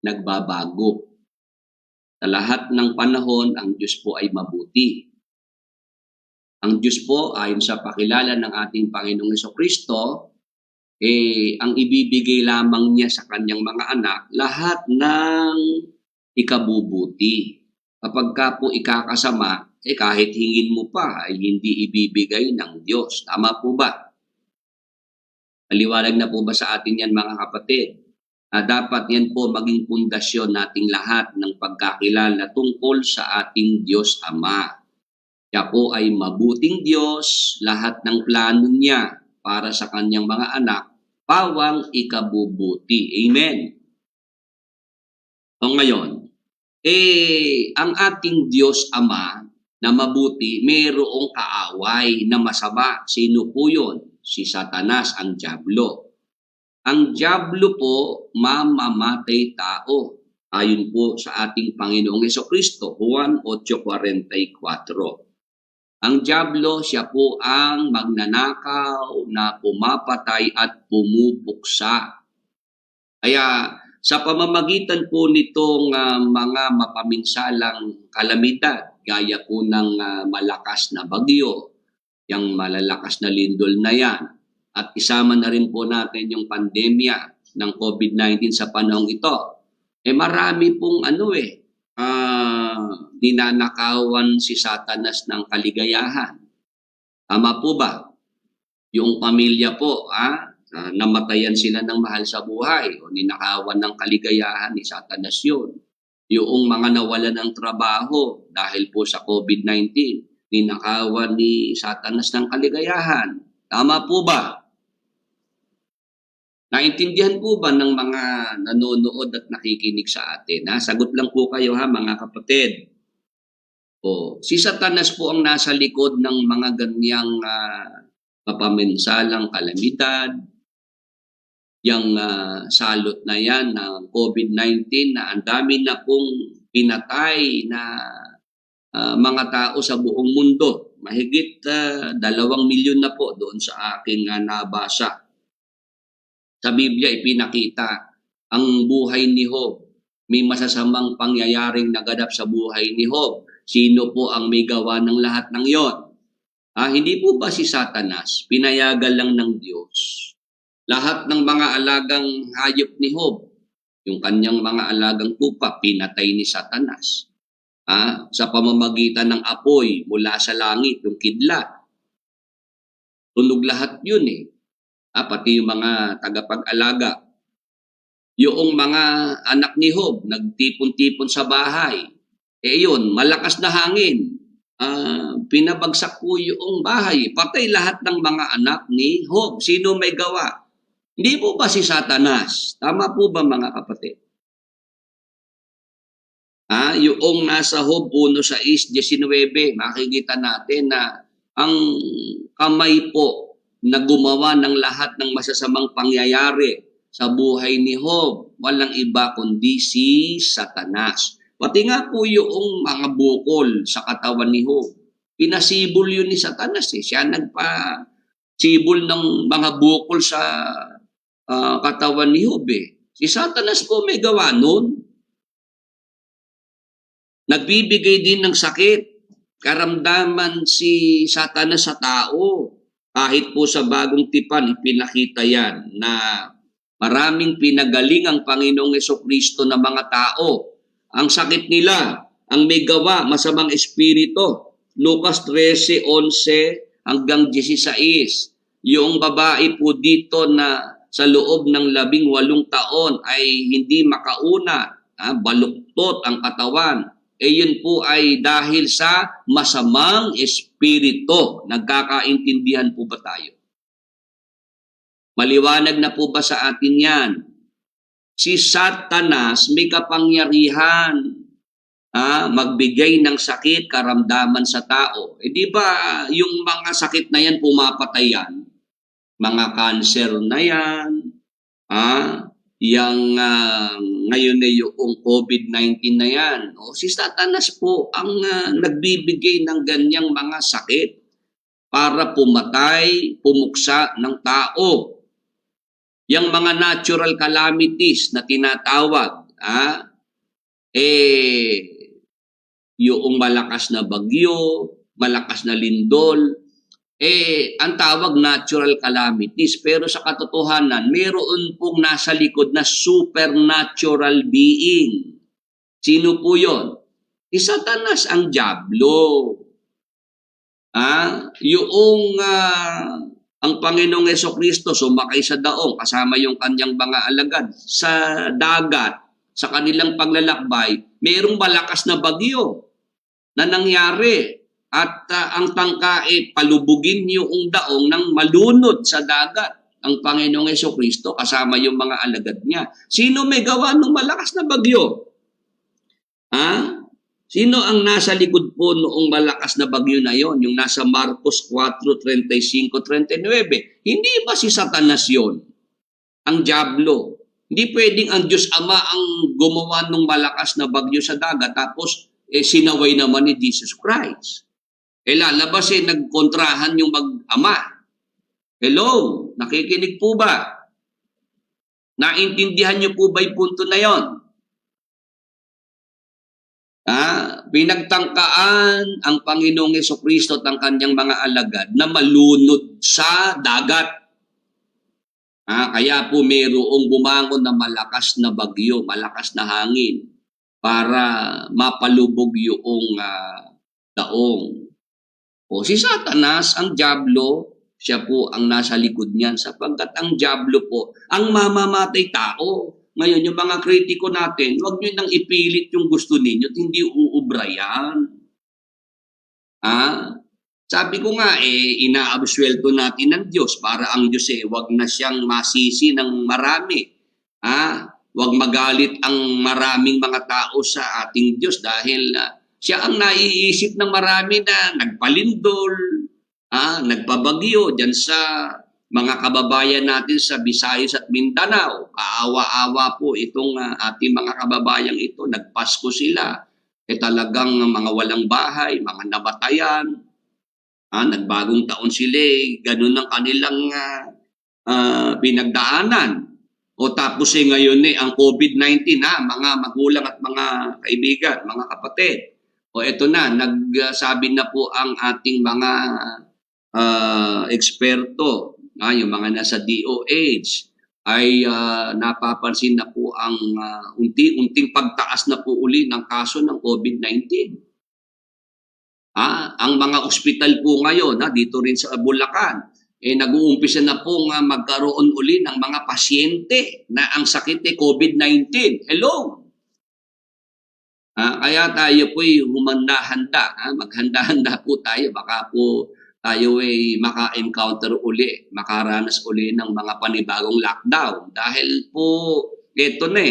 nagbabago. Sa lahat ng panahon, ang Diyos po ay mabuti. Ang Diyos po, ayon sa pakilala ng ating Panginoong Jesucristo, ang ibibigay lamang niya sa kanyang mga anak, lahat ng ikabubuti. Kapag ka po ikakasama, kahit hingin mo pa, ay hindi ibibigay ng Diyos. Tama po ba? Maliwanag na po ba sa atin yan, mga kapatid? Dapat yan po maging pundasyon nating lahat ng pagkakilala tungkol sa ating Diyos Ama. Siya po ay mabuting Diyos, lahat ng plano niya para sa kanyang mga anak, pawang ikabubuti. Amen. O ngayon, ang ating Diyos Ama na mabuti, mayroong kaaway na masama. Sino po yun? Si Satanas, ang Diablo. Ang Diablo po, mamamatay tao. Ayon po sa ating Panginoong Jesucristo, Juan 8:44. Ang Diablo, siya po ang magnanakaw na pumapatay at pumupuksa. Kaya sa pamamagitan po nitong mga mapaminsalang kalamidad, gaya po ng malakas na bagyo, yung malalakas na lindol na yan, at isama na rin po natin yung pandemya ng COVID-19 sa panahong ito, marami pong ninanakawan si Satanas ng kaligayahan. Tama po ba? Yung pamilya po, namatayan sila ng mahal sa buhay o ninakawan ng kaligayahan ni Satanas yun. Yung mga nawalan ng trabaho dahil po sa COVID-19, ninakawan ni Satanas ng kaligayahan. Tama po ba? Naintindihan po ba ng mga nanonood at nakikinig sa atin? Sagot lang po kayo mga kapatid. Si Satanas po ang nasa likod ng mga ganyang mapaminsalang kalamidad, yung salot na yan ng COVID-19 na ang dami na pong pinatay na mga tao sa buong mundo. Mahigit 2 milyon na po doon sa aking nabasa. Sa Biblia ipinakita ang buhay ni Job. May masasamang pangyayaring naganap sa buhay ni Job. Sino po ang may gawa ng lahat ng yon? Hindi po ba si Satanas? Pinayagan lang ng Diyos. Lahat ng mga alagang hayop ni Job, yung kanyang mga alagang tupa, pinatay ni Satanas. Sa pamamagitan ng apoy mula sa langit, yung kidlat. Tunog lahat yun pati yung mga tagapag-alaga. Yung mga anak ni Job, nagtipon-tipon sa bahay. Yun, malakas na hangin. Pinabagsak po yung bahay. Patay lahat ng mga anak ni Job. Sino may gawa? Hindi po ba si Satanas? Tama po ba mga kapatid? Yung nasa Job 1:6-19, makikita natin na ang kamay po na gumawa ng lahat ng masasamang pangyayari sa buhay ni Job, walang iba kundi si Satanas. Pati nga po yung mga bukol sa katawan ni Job, pinasibol yun ni Satanas. Siya nagpa-sibol ng mga bukol sa katawan ni Job. Si Satanas po may gawa nun. Nagbibigay din ng sakit, karamdaman si Satanas sa tao. Kahit po sa bagong tipan, ipinakita yan na maraming pinagaling ang Panginoong Jesucristo na mga tao. Ang sakit nila, ang may gawa, masamang espiritu. Lucas 13:11 hanggang 16. Yung babae po dito na sa loob ng 18 taon ay hindi makauna, baluktot ang katawan. Yun po ay dahil sa masamang espiritu. Nagkakaintindihan po ba tayo? Maliwanag na po ba sa atin yan? Si Satanas may kapangyarihan magbigay ng sakit, karamdaman sa tao. Di ba yung mga sakit na yan pumapatay yan? Mga cancer na yan, yang ngayon na yung COVID-19 na yan. Si Satanas po ang nagbibigay ng ganyang mga sakit para pumatay, pumuksa ng tao. Yang mga natural calamities na tinatawag, yung malakas na bagyo, malakas na lindol, ang tawag natural calamities. Pero sa katotohanan, meron pong nasa likod na supernatural being. Sino po yun? Si Satanas, ang dyablo. Ang Panginoong Hesukristo sumakay sa daong kasama yung kanyang mga alagad sa dagat, sa kanilang paglalakbay, mayroong malakas na bagyo na nangyari at ang tangka palubugin yung daong nang malunod sa dagat. Ang Panginoong Hesukristo kasama yung mga alagad niya. Sino may gawa ng malakas na bagyo? Sino ang nasa likod po noong malakas na bagyo na yon? Yung nasa Marcos 4:35-39. Hindi ba si Satanas yon? Ang dyablo. Hindi pwedeng ang Diyos Ama ang gumawa ng malakas na bagyo sa dagat tapos sinaway naman ni Jesus Christ. Lalabas nagkontrahan yung mag-ama. Hello? Nakikinig po ba? Naintindihan niyo po ba yung punto na yon? Pinagtangkaan ang Panginoong Hesukristo at ang kanyang mga alagad na malunod sa dagat. Kaya po mayroong bumangon na malakas na bagyo, malakas na hangin para mapalubog yung daong. Si Satanas, ang dyablo, siya po ang nasa likod niyan sapagkat ang dyablo po ang mamamatay tao. Ngayon, yung mga kritiko natin, huwag nyo nang ipilit yung gusto ninyo at hindi uubra yan. Sabi ko nga, inaabswelto natin ng Diyos para ang Diyos huwag na siyang masisi ng marami. Huwag magalit ang maraming mga tao sa ating Diyos dahil siya ang naiisip ng marami na nagpalindol, nagpabagyo dyan sa mga kababayan natin sa Visayas at Mindanao. Kaawa-awa po itong ating mga kababayang ito. Nagpasko sila. Talagang mga walang bahay, mga nabatayan. Nagbagong taon sila. Ganun ang kanilang pinagdaanan. Tapos ngayon ang COVID-19, mga magulang at mga kaibigan, mga kapatid. Ito na, nagsabi na po ang ating mga eksperto, yung mga nasa DOH, ay napapansin na po ang unti-unting pagtaas na po uli ng kaso ng COVID-19. Ang mga ospital po ngayon, dito rin sa Bulacan, nag-uumpisa na po magkaroon uli ng mga pasyente na ang sakit COVID-19. Hello? Kaya tayo po'y humanda-handa. Maghanda-handa po tayo. Baka po tayo ay maka-encounter uli, makaranas uli ng mga panibagong lockdown. Dahil po, ito na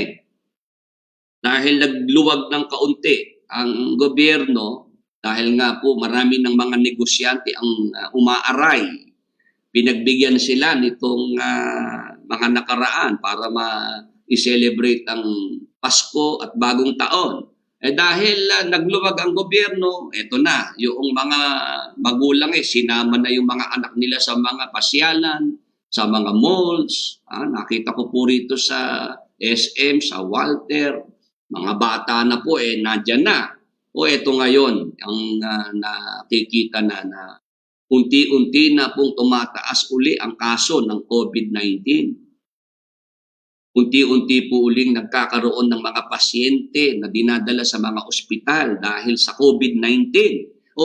dahil nagluwag ng kaunti ang gobyerno, dahil nga po marami ng mga negosyante ang umaaray. Pinagbigyan sila nitong mga nakaraan para ma-celebrate ang Pasko at Bagong Taon. Dahil nagluwag ang gobyerno, eto na, yung mga magulang sinama na yung mga anak nila sa mga pasyalan, sa mga malls. Nakita ko po rito sa SM, sa Walter, mga bata na po nandyan na. Eto ngayon, ang nakikita na unti-unti na pong tumataas uli ang kaso ng COVID-19. Unti-unti po uling nagkakaroon ng mga pasyente na dinadala sa mga ospital dahil sa COVID-19.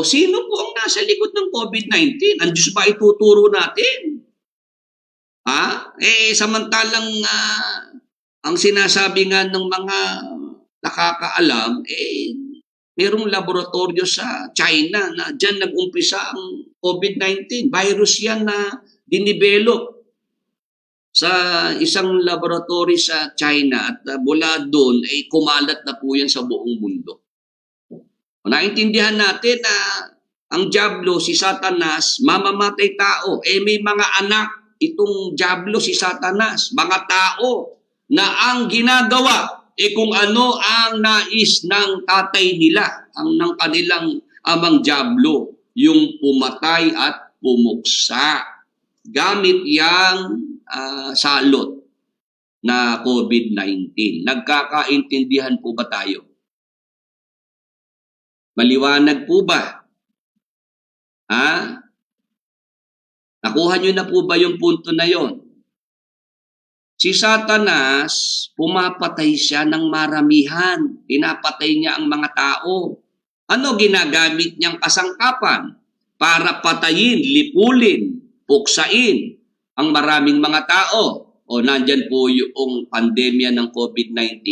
Sino po ang nasa likod ng COVID-19? Ang Diyos ba ituturo natin? Samantalang ang sinasabi nga ng mga nakakaalam, mayroong laboratorio sa China na dyan nag-umpisa ang COVID-19. Virus yan na dinivelop sa isang laboratory sa China at mula doon kumalat na po yan sa buong mundo. Naintindihan natin na ang dyablo, si Satanas, mamamatay tao. May mga anak itong dyablo, si Satanas, mga tao na ang ginagawa kung ano ang nais ng tatay nila, ng kanilang amang dyablo, yung pumatay at pumuksa. Gamit yang salot. na COVID-19. Nagkakaintindihan po ba tayo? Maliwanag po ba? Ha? Nakuha nyo na po ba yung punto na yon? Si Satanas, pumapatay siya ng maramihan. Pinapatay niya ang mga tao. Ano ginagamit niyang kasangkapan? Para patayin, lipulin, puksain ang maraming mga tao. O nandyan po yung pandemya ng COVID-19.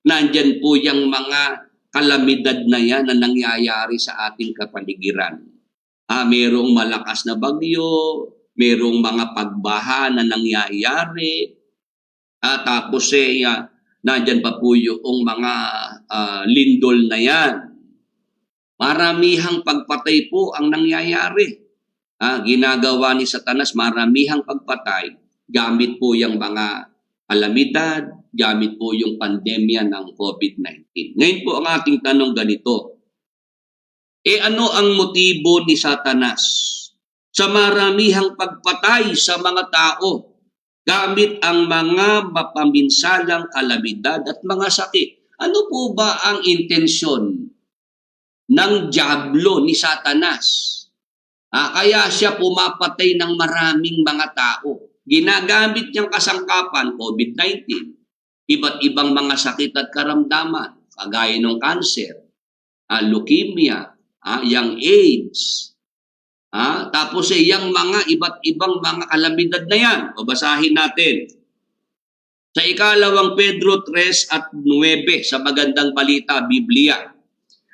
Nandyan po yung mga kalamidad na yan na nangyayari sa ating kapaligiran. Merong malakas na bagyo, merong mga pagbaha na nangyayari, tapos nandyan pa po yung mga lindol na yan. Maramihang pagpatay po ang nangyayari. Ginagawa ni Satanas, maramihang pagpatay, gamit po yung mga kalamidad, gamit po yung pandemya ng COVID-19. Ngayon po ang ating tanong ganito. Ano ang motibo ni Satanas sa maramihang pagpatay sa mga tao gamit ang mga mapaminsalang kalamidad at mga sakit? Ano po ba ang intensyon ng diablo ni Satanas? Kaya siya pumapatay ng maraming mga tao. Ginagamit niyang kasangkapan, COVID-19, iba't ibang mga sakit at karamdaman, kagaya ng cancer, leukemia, yung AIDS, tapos yung mga iba't ibang mga kalamidad na yan. Babasahin natin. Sa 2 Pedro 3 at 9, sa Magandang Balita, Biblia,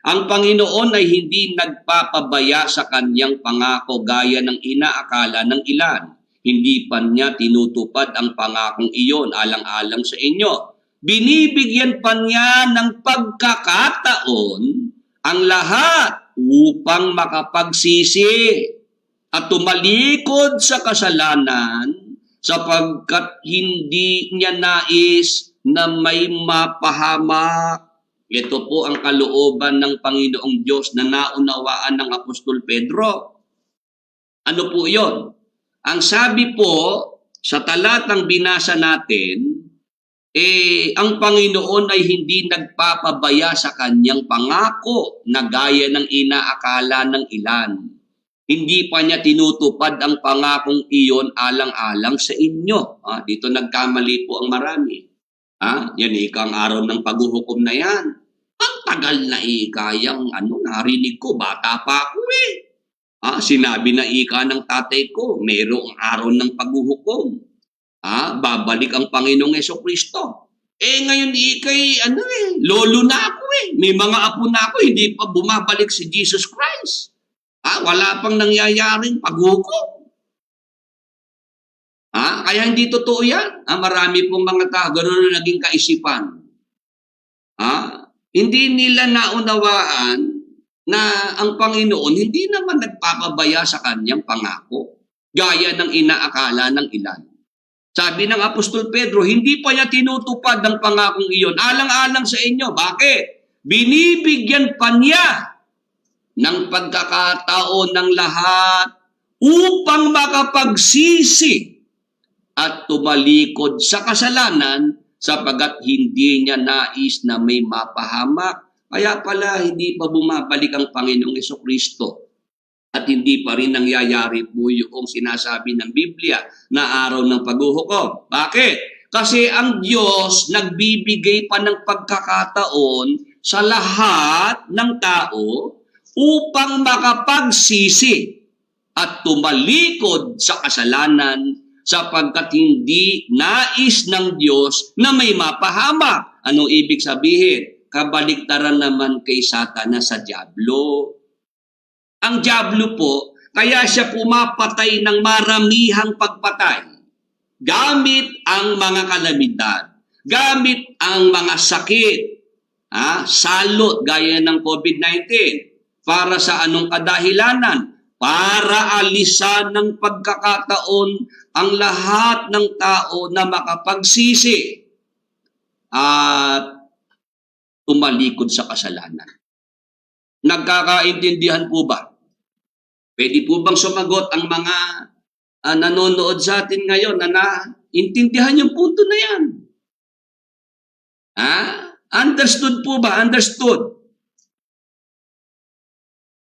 ang Panginoon ay hindi nagpapabaya sa kanyang pangako gaya ng inaakala ng ilan. Hindi pa niya tinutupad ang pangakong iyon alang-alang sa inyo. Binibigyan pa niya ng pagkakataon ang lahat upang makapagsisi at tumalikod sa kasalanan sapagkat hindi niya nais na may mapahamak. Ito po ang kalooban ng Panginoong Diyos na naunawaan ng Apostol Pedro. Ano po yon? Ang sabi po sa talatang binasa natin, ang Panginoon ay hindi nagpapabaya sa kanyang pangako na gaya ng inaakala ng ilan. Hindi pa niya tinutupad ang pangakong iyon alang-alang sa inyo. Dito nagkamali po ang marami. Yan ikang araw ng paghuhukom na yan. Ang tagal na ikayang narinig ko, bata pa ako sinabi na ika ng tatay ko, mayroong araw ng paghuhukom. Babalik ang Panginoong Hesukristo. Ngayon ikay, lolo na ako May mga apo na ako, hindi pa bumabalik si Jesus Christ. Wala pang nangyayaring paghuhukom. Kaya hindi totoo yan. Marami pong mga tao, gano'n na naging kaisipan. Hindi nila naunawaan na ang Panginoon hindi naman nagpapabaya sa kanyang pangako, gaya ng inaakala ng ilan. Sabi ng Apostol Pedro, hindi pa niya tinutupad ang pangakong iyon, alang-alang sa inyo. Bakit? Binibigyan pa niya ng pagkakataon ng lahat upang makapagsisi at tumalikod sa kasalanan sapagat hindi niya nais na may mapahamak. Kaya pala hindi pa bumabalik ang Panginoong Hesukristo at hindi pa rin nangyayari po yung sinasabi ng Biblia na araw ng paghuhukom. Bakit? Kasi ang Diyos nagbibigay pa ng pagkakataon sa lahat ng tao upang makapagsisi at tumalikod sa kasalanan sapagkat hindi nais ng Diyos na may mapahamak. Anong ibig sabihin? Kabaliktaran naman kay Satanas sa diablo. Ang diablo po, kaya siya pumapatay ng maramihang pagpatay. Gamit ang mga kalamidad, gamit ang mga sakit, salot gaya ng COVID-19. Para sa anong kadahilanan? Para alisan ng pagkakataon ang lahat ng tao na makapagsisi at tumalikod sa kasalanan. Nagkakaintindihan po ba? Pwede po bang sumagot ang mga nanonood sa atin ngayon na naintindihan yung punto na yan? Understood po ba? Understood.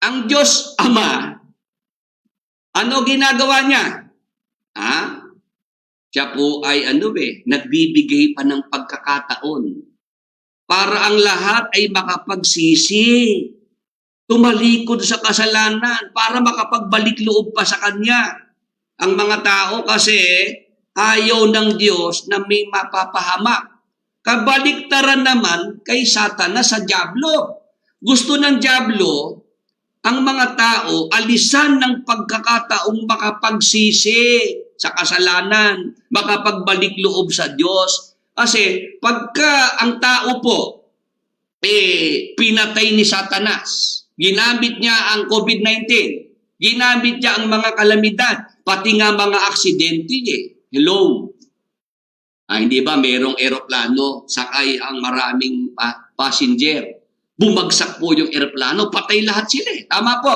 Ang Diyos Ama, ano ginagawa niya? Siya po ay nagbibigay pa ng pagkakataon para ang lahat ay makapagsisi, tumalikod sa kasalanan, para makapagbalik loob pa sa Kanya. Ang mga tao kasi ayaw ng Diyos na may mapapahamak. Kabaliktaran naman kay Satanas sa Diablo. Gusto ng Diablo ang mga tao alisan ng pagkakataong makapagsisi sa kasalanan, makapagbalik loob sa Diyos. Kasi pagka ang tao po pinatay ni Satanas, ginamit niya ang COVID-19, ginamit niya ang mga kalamidad, pati nga mga aksidente. Hello? Hindi ba merong eroplano, sakay ang maraming passenger. Bumagsak po yung eroplano, patay lahat sila. Tama po.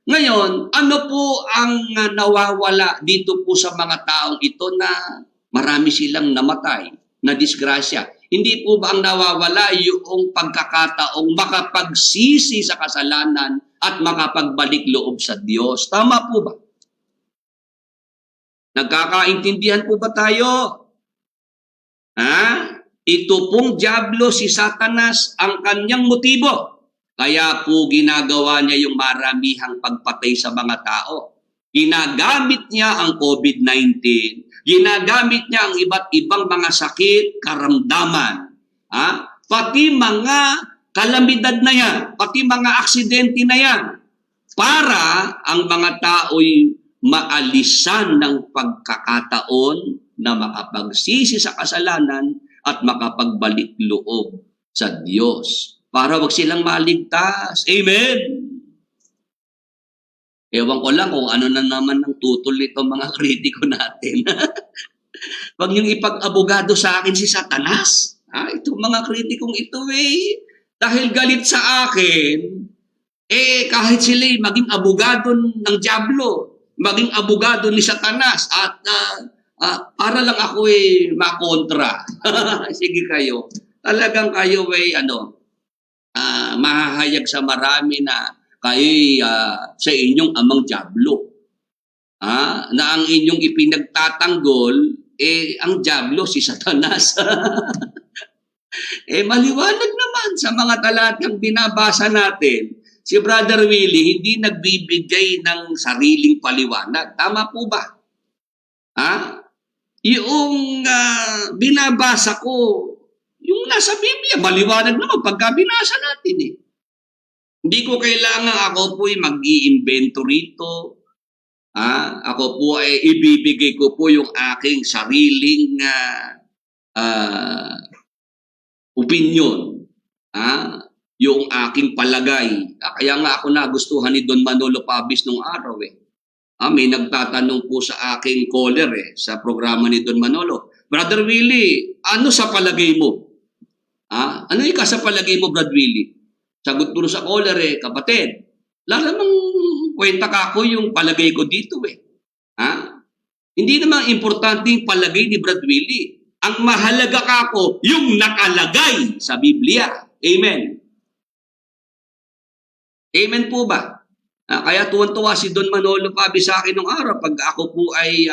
Ngayon, ano po ang nawawala dito po sa mga taong ito na marami silang namatay, na disgrasya? Hindi po ba ang nawawala yung pagkakataong makapagsisi sa kasalanan at makapagbalik loob sa Diyos? Tama po ba? Nagkakaintindihan po ba tayo? Ito pong Diablo, si Satanas, ang kanyang motibo. Kaya po ginagawa niya yung maramihang pagpatay sa mga tao. Ginagamit niya ang COVID-19. Ginagamit niya ang iba't ibang mga sakit, karamdaman. Pati mga kalamidad na yan, pati mga aksidente na yan. Para ang mga tao'y maalisan ng pagkakataon na makapagsisi sa kasalanan at makapagbalik loob sa Diyos. Para wag silang maligtas. Amen? Ewan ko lang kung ano na naman ang tutol nito mga kritiko natin. Wag niyong ipag-abogado sa akin si Satanas. Itong mga kritikong ito dahil galit sa akin, kahit sila maging abogado ng Diablo, maging abogado ni Satanas, at para lang ako makontra. Sige kayo. Talagang kayo mahahayag sa marami na kayo sa inyong amang Diablo. Na ang inyong ipinagtatanggol, ang Diablo, si Satanas. Maliwanag naman sa mga talatang binabasa natin, si Brother Willie hindi nagbibigay ng sariling paliwanag. Tama po ba? Yung binabasa ko, yung nasa Biblia, maliwanag naman pagka binasa natin Hindi ko kailangan ako po'y mag-i-invento rito. Ako po ay ibibigay ko po yung aking sariling opinion. Yung aking palagay. Kaya nga ako nagustuhan ni Don Manolo Pabis nung araw may nagtatanong po sa aking caller sa programa ni Don Manolo. Brother Willie, ano sa palagay mo? Ano sa palagay mo, Brother Willie? Sagot ko sa caller kapatid, lalamang kwenta ka ako yung palagay ko dito Hindi naman importante yung palagay ni Brother Willie. Ang mahalaga ka ako, yung nakalagay sa Biblia. Amen. Amen po ba? Kaya tuwan-tuwa si Don Manolo Pabi sa akin nung araw pag ako po ay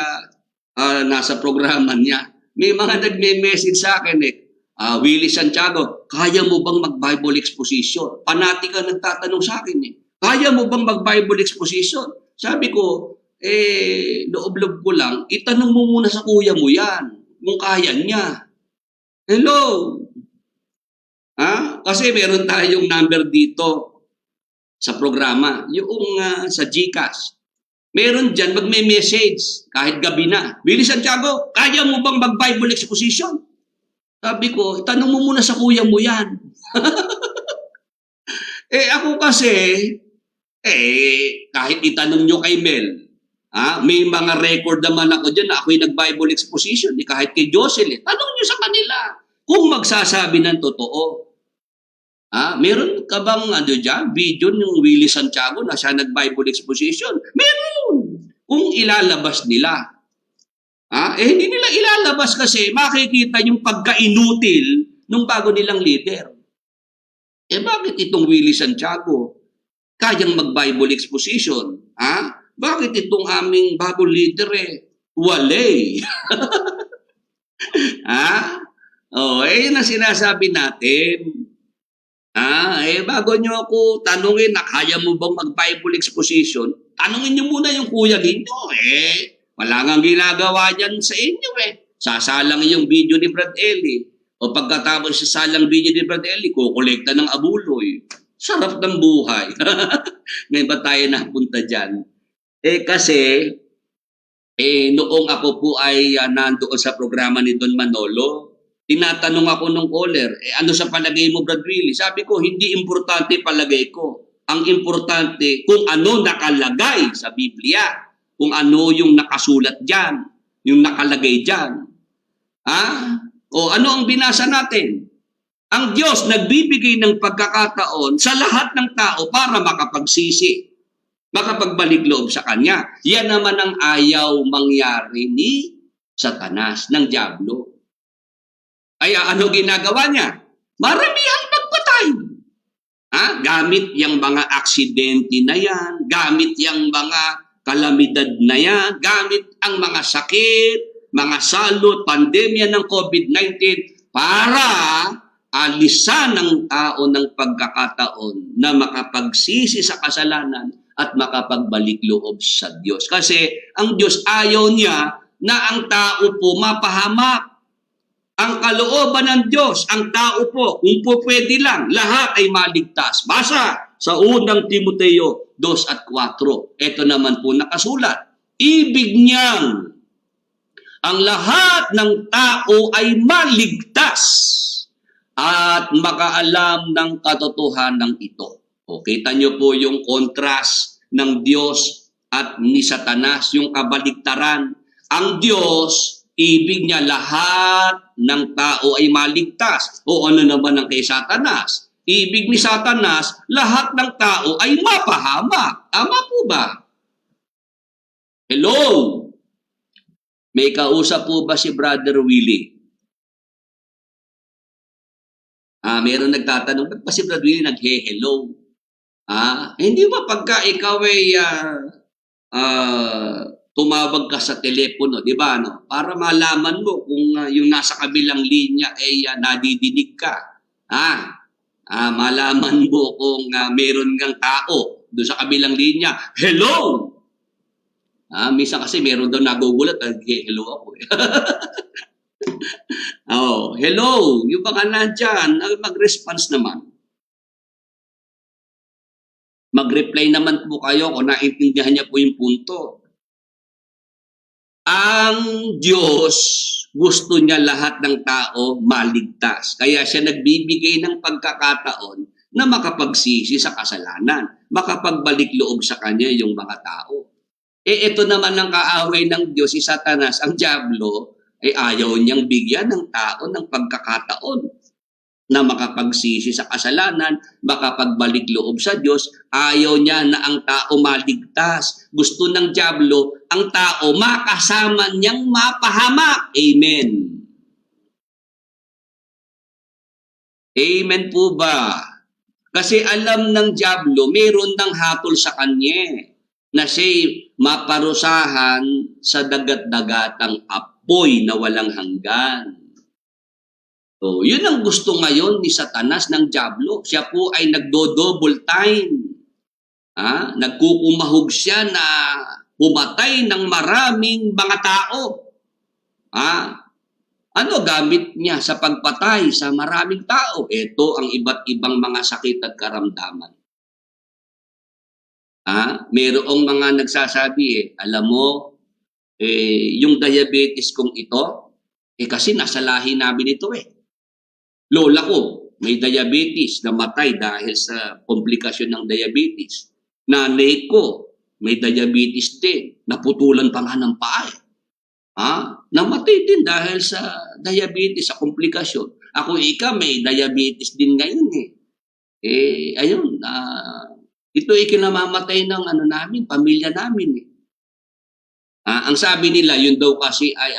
nasa programa niya. May mga nagme-message sa akin Willie Santiago, kaya mo bang mag-Bible exposition? Panati ka nagtatanong sa akin Kaya mo bang mag-Bible exposition? Sabi ko, loob-loob ko lang, itanong mo muna sa kuya mo yan, kung kaya niya. Hello? Kasi meron tayong number dito sa programa, yung sa GCash. Meron dyan, magme-message, kahit gabi na. Willie Santiago, kaya mo bang mag-Bible exposition? Sabi ko, tanong mo muna sa kuya mo yan. Ako kasi, kahit itanong nyo kay Mel, may mga record naman ako dyan na ako'y nag-Bible exposition, kahit kay Jocelyn. Tanong nyo sa kanila kung magsasabi ng totoo. Meron ka bang dyan, video ng Willie Santiago na siya nag-Bible exposition? Meron! Kung ilalabas nila. Hindi nila ilalabas kasi makikita yung pagka-inutil nung bago nilang leader. Bakit itong Willie Santiago kayang mag-Bible exposition? Bakit itong aming bagong leader wale? Yun ang sinasabi natin. Bago nyo ako tanungin na kaya mo bang mag-Bible exposition, tanungin nyo muna yung kuya ninyo. Wala nga ginagawa dyan sa inyo Sasalang yung video ni Brad Eli. O pagkatapos sa salang video ni Brad Eli, kukolekta ng abuloy. Sarap ng buhay. Ngayon ba tayo napunta dyan? Kasi, noong ako po ay nandoon sa programa ni Don Manolo, tinatanong ako nung caller, ano sa palagay mo, Brad Willie? Sabi ko, hindi importante palagay ko. Ang importante kung ano nakalagay sa Biblia. Kung ano yung nakasulat dyan. Yung nakalagay dyan. O ano ang binasa natin? Ang Diyos nagbibigay ng pagkakataon sa lahat ng tao para makapagsisi. Makapagbalik loob sa Kanya. Yan naman ang ayaw mangyari ni Satanas, ng Diablo. Kaya ano ginagawa niya? Maramihang magpatay. Gamit yung mga aksidente na yan, gamit yung mga kalamidad na yan, gamit ang mga sakit, mga salot, pandemya ng COVID-19 para alisan ng tao ng pagkakataon na makapagsisi sa kasalanan at makapagbalik loob sa Diyos. Kasi ang Diyos ayaw niya na ang tao po mapahamak. Ang kalooban ng Diyos, ang tao po, kung po pwede lang, lahat ay maligtas. Basa sa unang Timoteo 2 at 4. Ito naman po nakasulat. Ibig niyang ang lahat ng tao ay maligtas at makaalam ng katotohanan ito. Kita niyo po yung contrast ng Diyos at ni Satanas, yung kabaligtaran. Ang Diyos, ibig niya lahat ng tao ay maligtas. O ano naman ang kay Satanas? Ibig ni Satanas, lahat ng tao ay mapahamak. Tama po ba? Hello? May kausap po ba si Brother Willie? Meron nagtatanong, ba't pa si Brother Willie nag-hello? Hindi ba pagka ikaw ay tumawag ka sa telepono, di ba? No? Para malaman mo kung yung nasa kabilang linya ay nadidinig ka. Malaman mo kung meron kang tao doon sa kabilang linya. Hello! Minsan kasi meron daw nagugulat, hello ako. Hello! Yung baka nandyan, mag-response naman. Mag-reply naman po kayo kung naintindihan niya po yung punto. Ang Diyos, gusto niya lahat ng tao maligtas. Kaya siya nagbibigay ng pagkakataon na makapagsisi sa kasalanan. Makapagbalik loob sa Kanya yung mga tao. Ito naman ang kaaway ng Diyos, si Satanas, ang Diablo, ay ayaw niyang bigyan ng tao ng pagkakataon na makapagsisi sa kasalanan, makapagbalik loob sa Diyos. Ayaw niya na ang tao maligtas. Gusto ng Diablo, ang tao makasama niyang mapahamak. Amen. Amen po ba? Kasi alam ng Diablo, meron ng hatol sa kanya na siya'y maparusahan sa dagat-dagatang apoy na walang hanggan. So, yun ang gusto ngayon ni Satanas ng Diablo. Siya po ay nagdo-double time. Nagkukumahog siya na pumatay ng maraming mga tao. Ano gamit niya sa pagpatay sa maraming tao? Ito ang iba't ibang mga sakit at karamdaman. Mayroong mga nagsasabi, alam mo, yung diabetes kong ito, kasi nasa lahi namin ito Lola ko, may diabetes, namatay dahil sa komplikasyon ng diabetes. Nanay ko, may diabetes din, naputulan pa nga ng paa. Namatay din dahil sa diabetes, sa komplikasyon. Ako, may diabetes din ngayon Ayun, ito ay kinamamatay ng namin, pamilya namin Ang sabi nila, yun daw kasi ay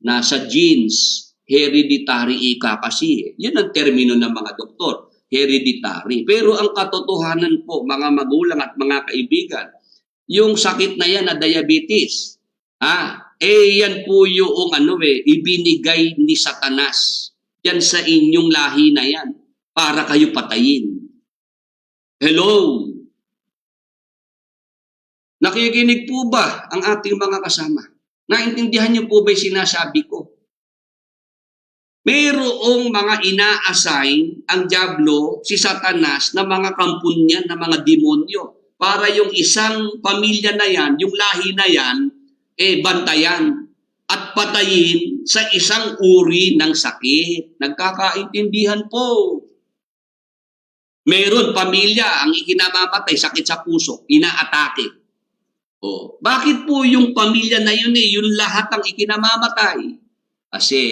nasa genes. Hereditary ika kasi. Yun ang termino ng mga doktor. Hereditary. Pero ang katotohanan po, mga magulang at mga kaibigan, yung sakit na yan na diabetes, yan po yung ibinigay ni Satanas. Yan sa inyong lahi na yan para kayo patayin. Hello? Nakikinig po ba ang ating mga kasama? Naintindihan niyo po ba yung sinasabi ko? Mayroong mga ina-assign ang dyablo, si Satanas, na mga kampun niya, na mga demonyo. Para yung isang pamilya na yan, yung lahi na yan, bantayan at patayin sa isang uri ng sakit. Nagkakaintindihan po. Meron pamilya ang ikinamamatay, sakit sa puso, inaatake. Bakit po yung pamilya na yun yung lahat ang ikinamamatay? Kasi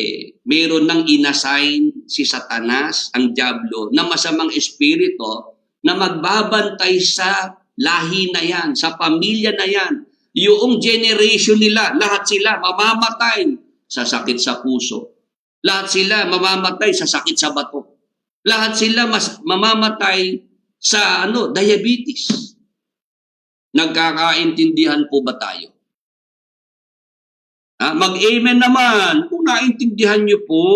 meron nang inassign si Satanas, ang dyablo, na masamang espiritu na magbabantay sa lahi na yan, sa pamilya na yan. Yung generation nila, lahat sila mamamatay sa sakit sa puso. Lahat sila mamamatay sa sakit sa bato. Lahat sila mamamatay sa diabetes. Nagkakaintindihan po ba tayo? Mag-amen naman kung naintindihan nyo po.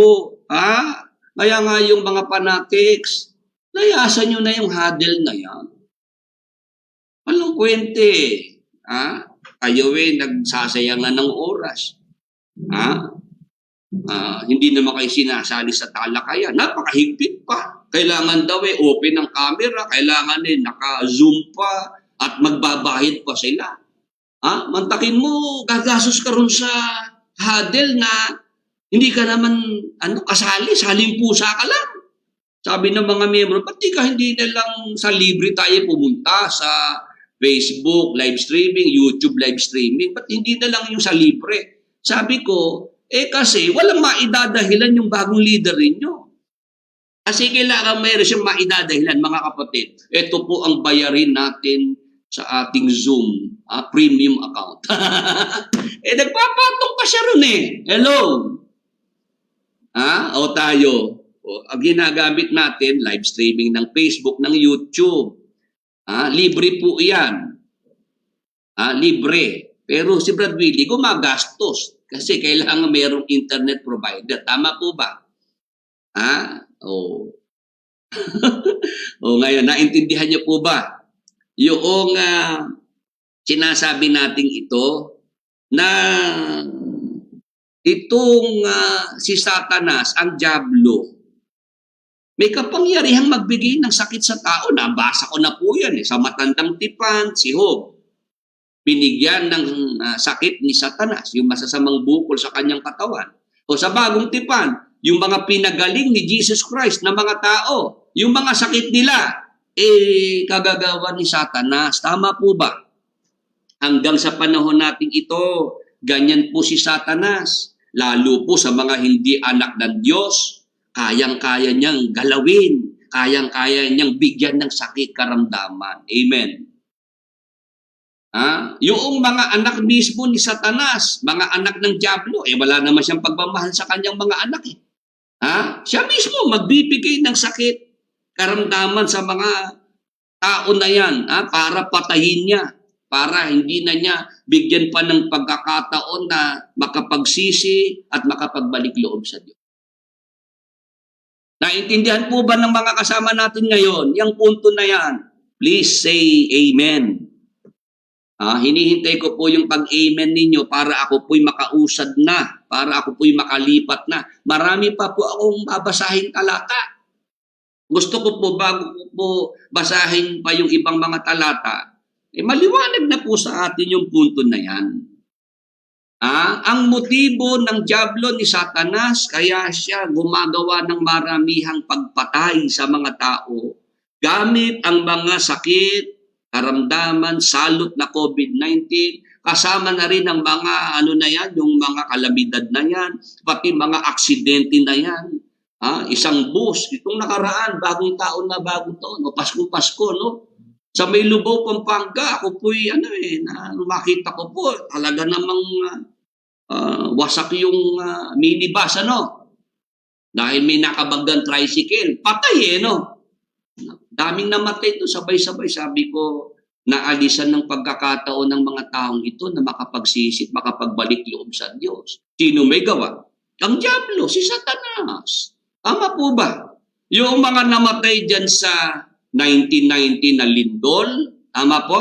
Kaya nga yung mga fanatics, layasan nyo na yung huddle na yan. Walang kwente. Kayo nagsasayang na ng oras. Hindi naman kayo sinasali sa talakayan. Napakahigpit pa. Kailangan daw open ang camera. Kailangan naka-zoom pa at magbabahid pa sila. Mantakin mo, gagastos ka ron sa huddle na hindi ka naman kasali, salimpusa ka lang. Sabi ng mga miyembro, pati ka hindi na lang sa libre tayo pumunta sa Facebook live streaming, YouTube live streaming, ba't hindi na lang yung sa libre? Sabi ko, kasi walang maidadahilan yung bagong leader ninyo. Kasi kailangan mayroon siyang maidadahilan, mga kapatid. Ito po ang bayarin natin sa ating Zoom premium account. Nagpapatong pa siya ron Hello? O tayo. Ang ginagamit natin, live streaming ng Facebook, ng YouTube. Libre po yan. Libre. Pero si Brad Willie, gumagastos. Kasi kailangan mayroong internet provider. Tama po ba? Ngayon, naintindihan niyo po ba? Yung sinasabi nating ito na itong si Satanas, ang dyablo, may kapangyarihang magbigay ng sakit sa tao. Nabasa ko na po yan sa Matandang Tipan, si Job. Binigyan ng sakit ni Satanas, yung masasamang bukol sa kanyang katawan. O sa Bagong Tipan, yung mga pinagaling ni Jesus Christ na mga tao, yung mga sakit nila, kagagawa ni Satanas. Tama po ba? Hanggang sa panahon natin ito, ganyan po si Satanas. Lalo po sa mga hindi anak ng Diyos, kayang-kaya niyang galawin, kayang-kaya niyang bigyan ng sakit karamdaman. Amen. Yung mga anak mismo ni Satanas, mga anak ng dyablo, wala naman siyang pagmamahal sa kanyang mga anak Siya mismo magbibigay ng sakit karamdaman sa mga tao na yan para patayin niya, para hindi na niya bigyan pa ng pagkakataon na makapagsisi at makapagbalik loob sa Diyos. Naintindihan po ba ng mga kasama natin ngayon, yung punto na yan? Please say amen. Hinihintay ko po yung pag-amen ninyo para ako po'y makausad na, para ako po'y makalipat na. Marami pa po akong babasahin talata. Gusto ko po bago ko po basahin pa yung ibang mga talata, maliwanag na po sa atin yung punto na yan. Ang motibo ng dyablo ni Satanas, kaya siya gumagawa ng maramihang pagpatay sa mga tao, gamit ang mga sakit, karamdaman, salot na COVID-19, kasama na rin ang mga yung mga kalamidad na yan, pati mga aksidente na yan. Isang bus, itong nakaraan, bagong taon na bagong taon, Pasko, no? Sa May Lubao, Pampanga, ako po'y, makita ko po, talaga namang wasak yung minibus, Dahil may nakabanggang tricycle. Patay no? Daming namatay ito, sabay-sabay. Sabi ko, naalisan ng pagkakataon ng mga taong ito na makapagsisit, makapagbalik loob sa Diyos. Sino may gawa? Ang diablo, si Satanas. Tama po ba? Yung mga namatay dyan sa 1990 na lindol, tama po?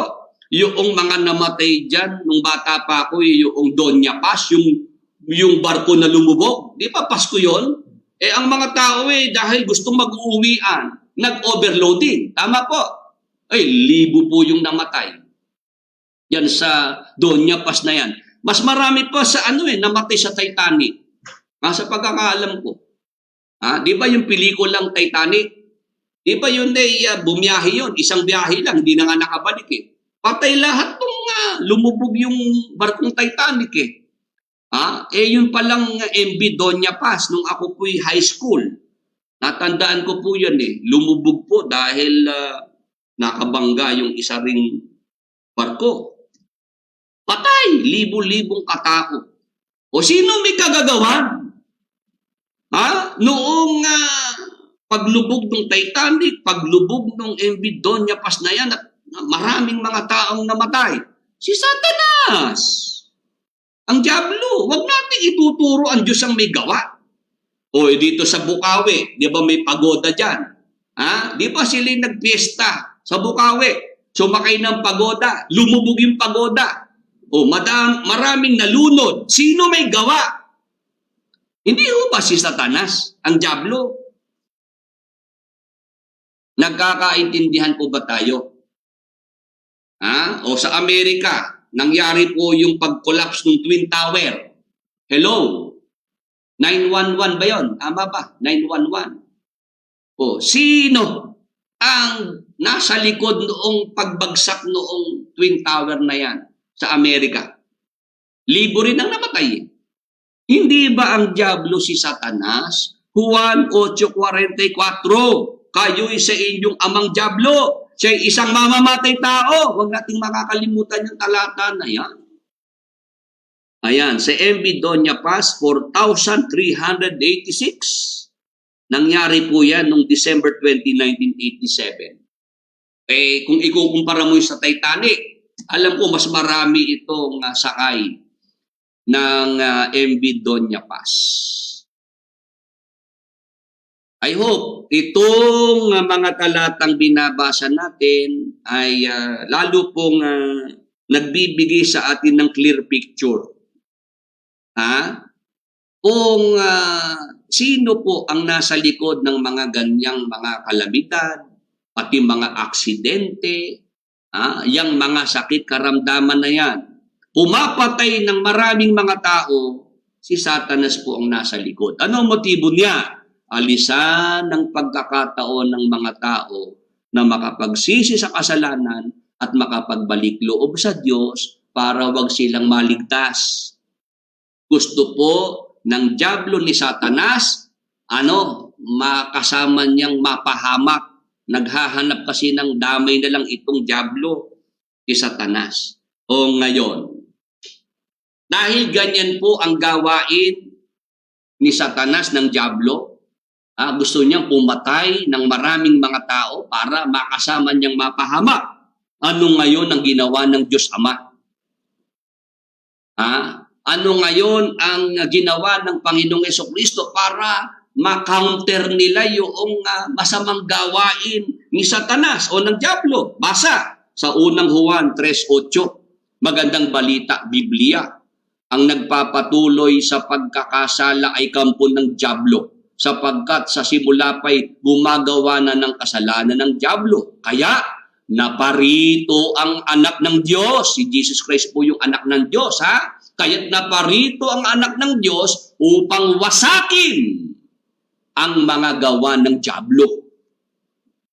Yung mga namatay dyan, nung bata pa ako, yung Doña Paz, yung barko na lumubog. Di ba Pasko yun? Ang mga tao dahil gustong mag-uwian, nag-overloading. Tama po. Libo po yung namatay. Yan sa Doña Paz na yan. Mas marami pa sa namatay sa Titanic. Sa pagkakaalam ko. Di ba yung pelikulang Titanic? Di ba yun bumiyahe yun? Isang biyahe lang, hindi na nga nakabalik Patay lahat nung lumubog yung barkong Titanic yun palang MV Doña Paz nung ako po'y high school. Natandaan ko po yan Lumubog po dahil nakabangga yung isa ring barko. Patay! Libo-libong katao. O sino may kagagawan? Noong paglubog ng Titanic, paglubog ng MV Doña Paz na yan at maraming mga taong namatay. Si Satanas! Ang diablo, wag nating ituturo ang Diyos ang may gawa. Dito sa Bukawi, di ba may pagoda dyan? Di ba sila nagpiesta sa Bukawi? Sumakay ng pagoda, lumubog yung pagoda. Maraming nalunod. Sino may gawa? Hindi ba si Satanas, ang diablo? Nagkakaintindihan po ba tayo? Sa Amerika, nangyari po yung pag-collapse ng Twin Tower. Hello? 911 ba yun? Tama ba? 911. Sino ang nasa likod noong pagbagsak noong Twin Tower na yan sa Amerika? Libo rin ang namatay. Hindi ba ang diablo si Satanas? Juan 8:44, kayo'y sa inyong amang diablo. Siya'y isang mamamatay tao. Huwag nating makakalimutan yung talata na yan. Ayan, sa MV Doña Paz, 4,386. Nangyari po yan noong December 20, 1987. Kung ikukumpara mo sa Titanic, alam ko mas marami itong sakay ng MV Doña Paz. I hope itong mga talatang binabasa natin ay lalo pong nagbibigay sa atin ng clear picture. Kung sino po ang nasa likod ng mga ganyang mga kalamidad, pati mga aksidente, yung mga sakit karamdaman na yan. Pumapatay ng maraming mga tao, si Satanas po ang nasa likod. Ano ang motibo niya? Alisan ng pagkakataon ng mga tao na makapagsisi sa kasalanan at makapagbalik loob sa Diyos para wag silang maligtas. Gusto po ng diablo ni Satanas, makasama niyang mapahamak. Naghahanap kasi ng damay na lang itong diablo si Satanas. Ngayon, dahil ganyan po ang gawain ni Satanas ng diablo, gusto niyang pumatay ng maraming mga tao para makasama niyang mapahamak. Ano ngayon ang ginawa ng Diyos Ama? Ano ngayon ang ginawa ng Panginoong Jesucristo para ma-counter nila yung masamang gawain ni Satanas o ng diablo? Basa sa unang Juan 3:8. Magandang balita, Biblia. Ang nagpapatuloy sa pagkakasala ay kampo ng diablo, sapagkat sa simula pa'y gumagawa na ng kasalanan ng diablo. Kaya, naparito ang anak ng Diyos. Si Jesus Christ po yung anak ng Diyos, Kaya't naparito ang anak ng Diyos upang wasakin ang mga gawa ng diablo.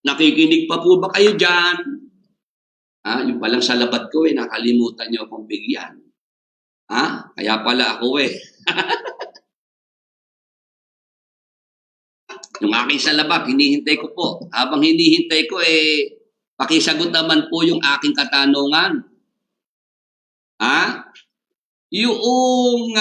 Nakikinig pa po ba kayo dyan? Yung palang sa labat ko, nakalimutan nyo akong bigyan. Kaya pala ako Yung aking salabat, hinihintay ko po. Habang hinihintay ko, pakisagot naman po yung aking katanungan. Yung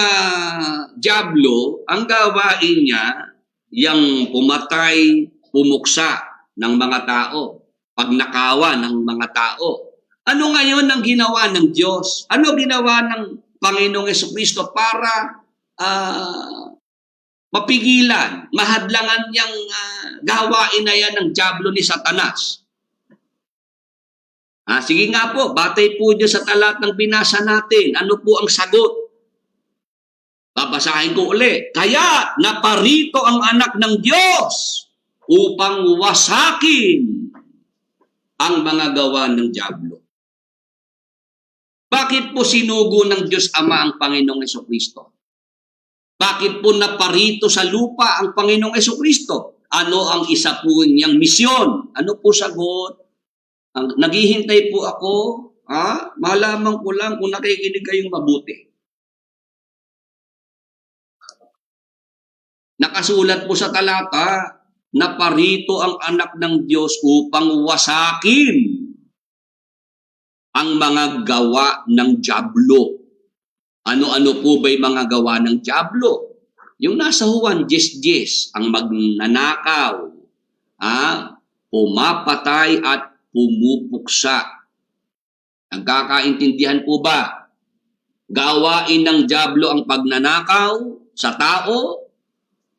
diablo, ang gawain niya, yang pumatay, pumuksa ng mga tao, pagnakawa ng mga tao. Ano ngayon ang ginawa ng Diyos? Ano ginawa ng Panginoong Jesucristo para mapigilan, mahadlangan niyang gawain na yan ng dyablo ni Satanas? Sige nga po, batay po dyan sa talatang binasa natin. Ano po ang sagot? Babasahin ko uli. Kaya naparito ang anak ng Diyos upang wasakin ang mga gawa ng dyablo. Bakit po sinugo ng Diyos Ama ang Panginoong Jesucristo? Bakit po naparito sa lupa ang Panginoong Jesucristo? Ano ang isa po niyang misyon? Ano po sagot? Naghihintay po ako, malaman ko lang kung nakikinig kayong mabuti. Nakasulat po sa talata, naparito ang anak ng Diyos upang wasakin ang mga gawa ng dyablo. Ano-ano po ba yung mga gawa ng dyablo? Yung nasa Juan 10:10, ang magnanakaw, pumapatay at pumupuksa. Nagkakaintindihan po ba? Gawain ng dyablo ang pagnanakaw sa tao,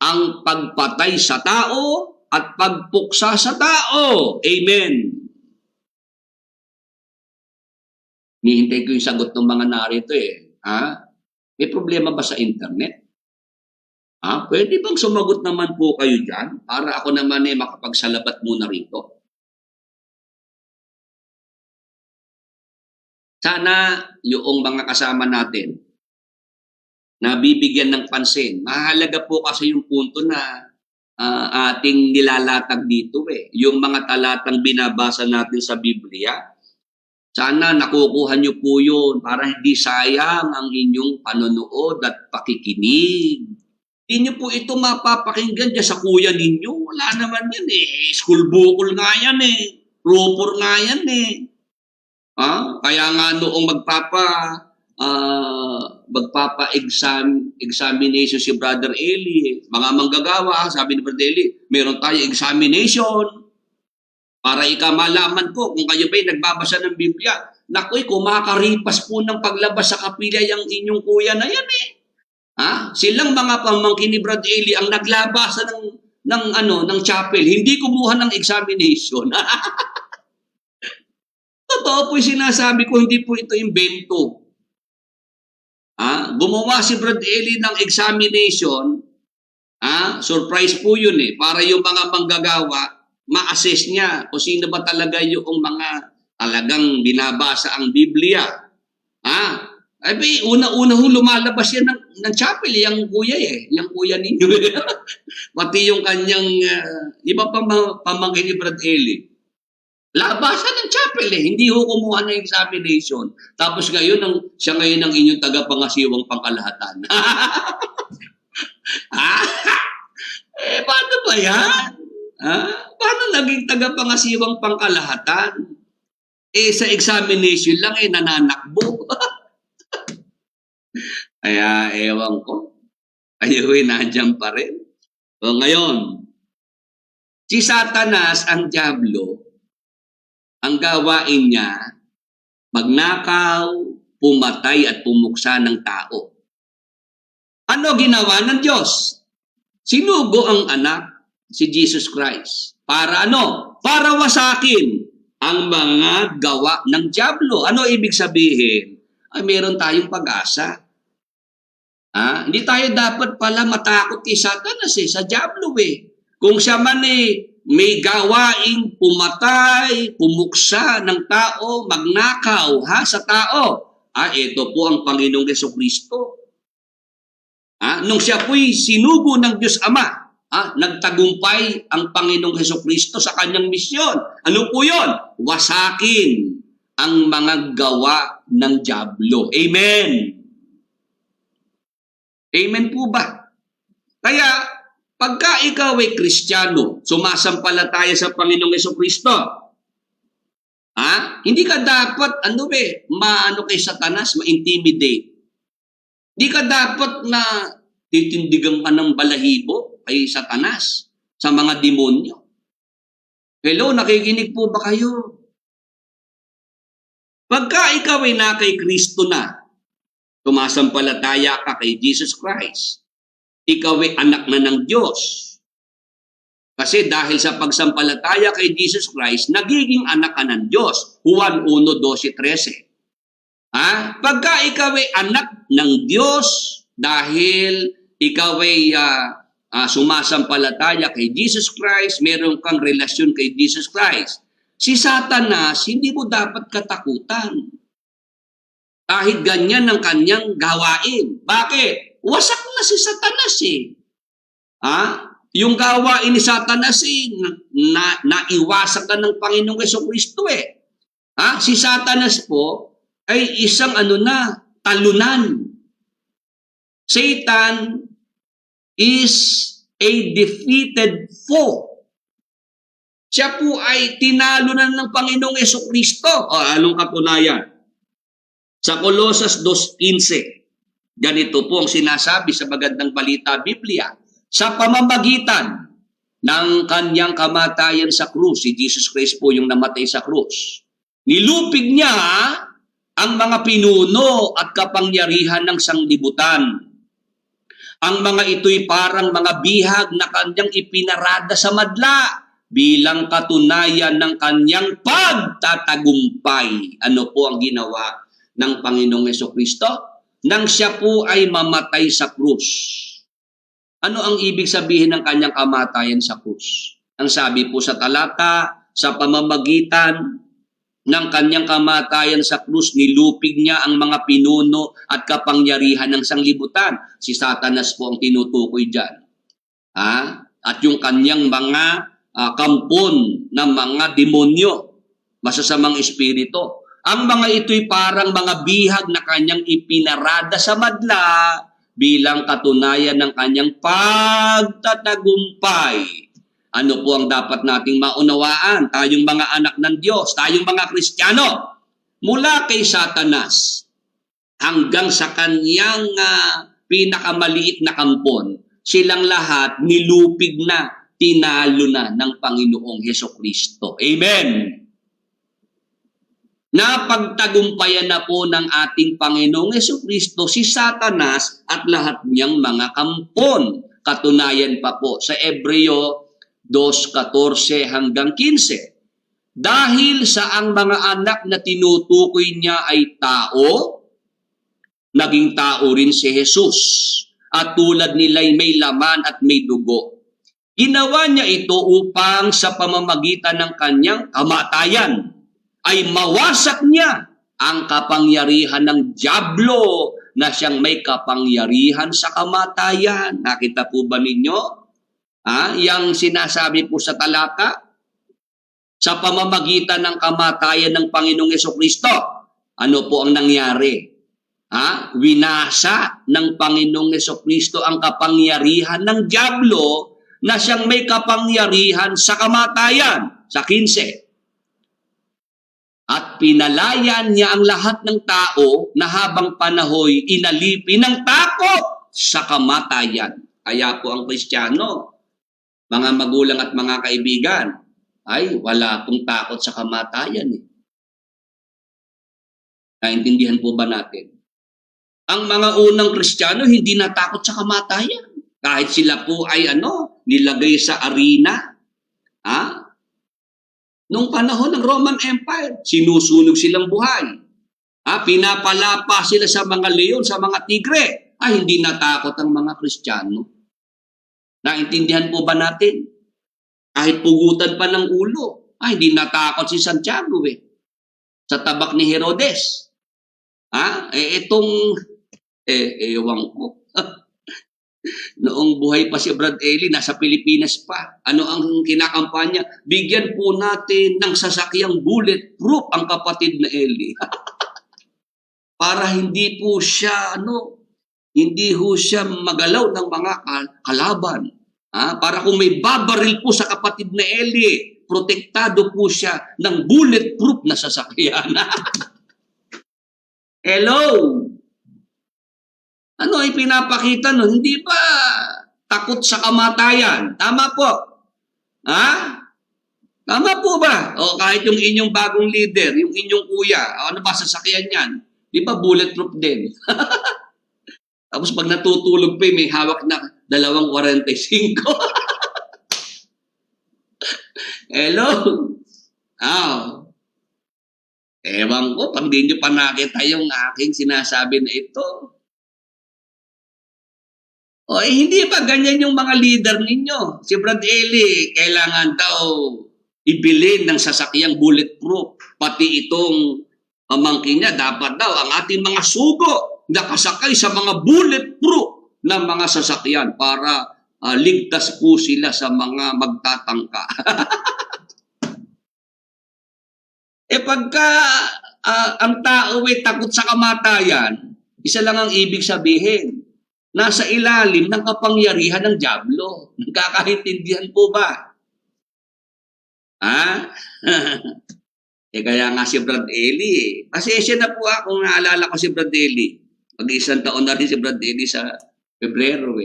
ang pagpatay sa tao, at pagpuksa sa tao. Amen. Nihintay ko yung sagot ng mga narito May problema ba sa internet? Pwede bang sumagot naman po kayo dyan para ako naman makapagsalabat muna rito? Sana yung mga kasama natin na bibigyan ng pansin. Mahalaga po kasi yung punto na ating nilalatag dito Yung mga talatang binabasa natin sa Biblia. Sana nakukuha niyo po yun para hindi sayang ang inyong panonood at pakikinig. Hindi niyo po ito mapapakinggan dyan sa kuya ninyo. Wala naman yan School bukol nga yan Proper nga yan Kaya nga noong magpapa-examination si Brother Eli, mga manggagawa, sabi ni Brother Eli, meron tayo examination para malaman ko kung kayo ba'y nagbabasa ng Biblia. Nakoy, kumakaripas po ng paglabas sa kapilya yung inyong kuya na yan Silang mga pamangkin ni Brother Eli ang naglabasa ng chapel, hindi kumuha ng examination. Totoo po yung sinasabi ko, hindi po ito invento. Gumawa si Brad Eli ng examination, surprise po yun para yung mga manggagawa, ma-assess niya kung sino ba talaga yung mga talagang binabasa ang Biblia. Una-una lumalabas yan ng chapel, yung kuya yung kuya ninyo. Pati yung kanyang, iba pa pamangkin ni Brad Eli. Labasan ng chapel hindi ho kumuha ng examination. Tapos siya ngayon ang inyong tagapangasiwang pangkalahatan. Paano ba yan? Paano naging tagapangasiwang pangkalahatan? Sa examination lang nananakbo. Kaya ewan ko. Ayun, nandiyan pa rin. So, ngayon, si Satanas, ang dyablo, ang gawain niya, magnakaw, pumatay at pumuksa ng tao. Ano ginawa ng Diyos? Sinugo ang anak, si Jesus Christ. Para ano? Para wasakin ang mga gawa ng dyablo. Ano ibig sabihin? Meron tayong pag-asa. Hindi tayo dapat pala matakot kay Satanas sa dyablo Kung siya man may gawaing pumatay, pumuksa ng tao, magnakaw sa tao. Ito po ang Panginoong Jesucristo. Nung siya po'y sinugo ng Diyos Ama, nagtagumpay ang Panginoong Jesucristo sa kanyang misyon. Ano po yun? Wasakin ang mga gawa ng dyablo. Amen. Amen po ba? Kaya, pagka ikaw ay Kristiyano, sumasampalataya sa Panginoong Jesucristo, hindi ka dapat, maano kay Satanas, ma-intimidate. Hindi ka dapat na titindigan ka ng balahibo, kay Satanas, sa mga demonyo. Hello, nakikinig po ba kayo? Pagka ikaw ay na kay Kristo na, tumasampalataya ka kay Jesus Christ, ikaw ay anak na ng Diyos. Kasi dahil sa pagsampalataya kay Jesus Christ, nagiging anak ka ng Diyos. Juan 1:12-13. Pagka ikaw ay anak ng Diyos, dahil ikaw ay sumasampalataya kay Jesus Christ, meron kang relasyon kay Jesus Christ, si Satanas, hindi mo dapat katakutan. Kahit ganyan ang kanyang gawain. Bakit? Wasak na si Satanas eh. Yung gawain ni Satanas eh, naiwasak na ng Panginoong Jesucristo eh. Si Satanas po ay isang talunan. Satan is a defeated foe. Siya po ay tinalunan ng Panginoong Jesucristo. Anong katunayan? Sa Colosas 2:15, ganito po ang sinasabi sa Magandang Balita Biblia. Sa pamamagitan ng kanyang kamatayan sa krus, si Jesus Christ po yung namatay sa krus, nilupig niya ang mga pinuno at kapangyarihan ng sanglibutan. Ang mga ito'y parang mga bihag na kanyang ipinarada sa madla bilang katunayan ng kanyang pagtatagumpay. Ano po ang ginawa ng Panginoong Jesucristo? Nang siya po ay mamatay sa krus. Ano ang ibig sabihin ng kanyang kamatayan sa krus? Ang sabi po sa talata, sa pamamagitan ng kanyang kamatayan sa krus, nilupig niya ang mga pinuno at kapangyarihan ng sanglibutan. Si Satanas po ang tinutukoy dyan. At yung kanyang mga kampon ng mga demonyo, masasamang espiritu. Ang mga ito'y parang mga bihag na kanyang ipinarada sa madla bilang katunayan ng kanyang pagtatagumpay. Ano po ang dapat nating maunawaan? Tayong mga anak ng Diyos, tayong mga Kristiyano, mula kay Satanas hanggang sa kanyang pinakamaliit na kampon, silang lahat nilupig na, tinalo na ng Panginoong Hesukristo. Amen! Napagtagumpayan na po ng ating Panginoong Jesucristo si Satanas at lahat niyang mga kampon. Katunayan pa po sa Hebreo 2:14-15. Dahil sa ang mga anak na tinutukoy niya ay tao, naging tao rin si Jesus. At tulad nila'y may laman at may dugo. Ginawa niya ito upang sa pamamagitan ng kanyang kamatayan ay mawasak niya ang kapangyarihan ng dyablo na siyang may kapangyarihan sa kamatayan. Nakita po ba ninyo? Yang sinasabi po sa talata, sa pamamagitan ng kamatayan ng Panginoong Jesucristo, ano po ang nangyari? Winasa ng Panginoong Jesucristo ang kapangyarihan ng dyablo na siyang may kapangyarihan sa kamatayan. Sa 15. At pinalayan niya ang lahat ng tao na habang panahoy inalipin ng takot sa kamatayan. Kaya po ang Kristiyano, mga magulang at mga kaibigan, ay wala pong takot sa kamatayan. Naintindihan po ba natin? Ang mga unang Kristiyano hindi natakot sa kamatayan. Kahit sila po ay nilagay sa arena. Nung panahon ng Roman Empire, sinusunog silang buhay. Pinapalapa sila sa mga leon, sa mga tigre. Hindi natakot ang mga Kristiyano. Naintindihan po ba natin? Kahit pugutan pa ng ulo, hindi natakot si Santiago sa tabak ni Herodes. Ewan ko. Noong buhay pa si Brad Eli, nasa Pilipinas pa. Ano ang kinakampanya? Bigyan po natin ng sasakyang bulletproof ang kapatid na Eli. Para hindi po siya, hindi ho siya magalaw ng mga kalaban. Para kung may babaril po sa kapatid na Eli, protektado po siya ng bulletproof na sasakyan. Hello? Ano ay pinapakita nun? Hindi ba takot sa kamatayan. Tama po. Ha? Tama po ba? O kahit yung inyong bagong leader, yung inyong kuya, ano ba sasakyan yan? Di ba bulletproof din? Tapos pag natutulog pa, may hawak na 2.45. Hello? Ewan ko, pag di nyo pa nakita yung aking sinasabi na ito. Hindi ba ganyan yung mga leader ninyo? Si Brad Eli, kailangan daw ibilin ng sasakyang bulletproof. Pati itong pamangkin niya, dapat daw ang ating mga sugo nakasakay sa mga bulletproof na mga sasakyan para ligtas po sila sa mga magtatangka. Pagka ang tao ay takot sa kamatayan, isa lang ang ibig sabihin, nasa ilalim ng kapangyarihan ng dyablo. Nagkakaintindihan po ba? Kaya nga si Brad Eli Pasensya na po kung naalala ko si Brad Eli. Mag-isang taon na rin si Brad Eli sa Pebrero